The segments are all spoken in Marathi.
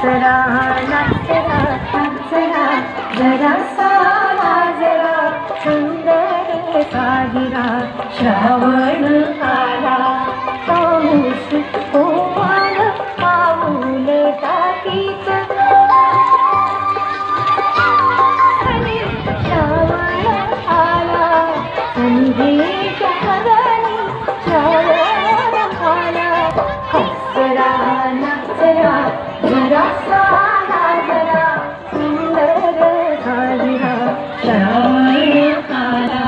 नाचरा नाचरा नाचरा जरा सारा जरा सुंदर साजरा श्रावण आला पाऊस ओवाळ पाऊल टाकीत श्रावण आला संदेश हरणी श्रावण आला हसरा नाचरा जरा सारा जरा सुंदर साजरा श्रावण आला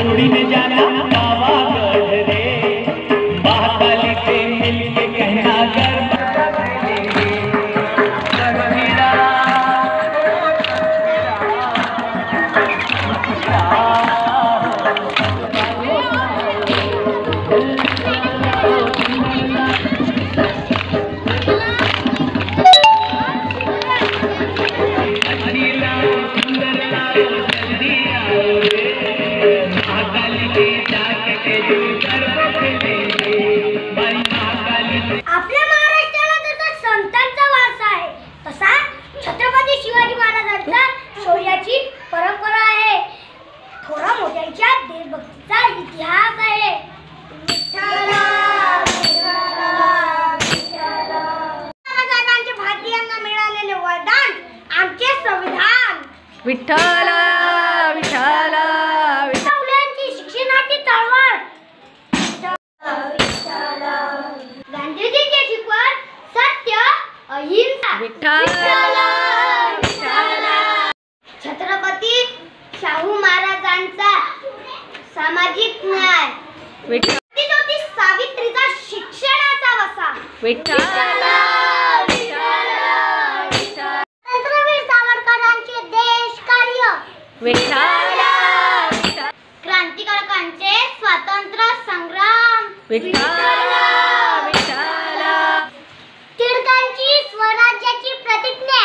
उड़ने जाना पावागढ़ रे महाकाली से मिलके कहना आपल्या महाराष्ट्राला जसा संतांचा वारसा आहे तसा छत्रपती शिवाजी महाराजांचा शौर्याची परंपरा आहे. थोरा मोठ्यांच्या देशभक्तीचा इतिहास आहे. महाराजांचे भारतीयांना मिळालेले वरदान आमचे संविधान. विठ्ठल विठ्ठल मुलांची शिक्षणाची चळवळ. गांधीजींचे शिकवण सत्य अहिंसा. विठ्ठल छत्रपती शाहू महाराजांचा सामाजिक न्याय. ज्योती सावित्रीचा शिक्षणाचा वसा. स्वातंत्र्यवीर सावरकरांचे देश कार्य. क्रांतिकारकांचे स्वातंत्र्य संग्राम. टिळकांची स्वराज्याची प्रतिज्ञा.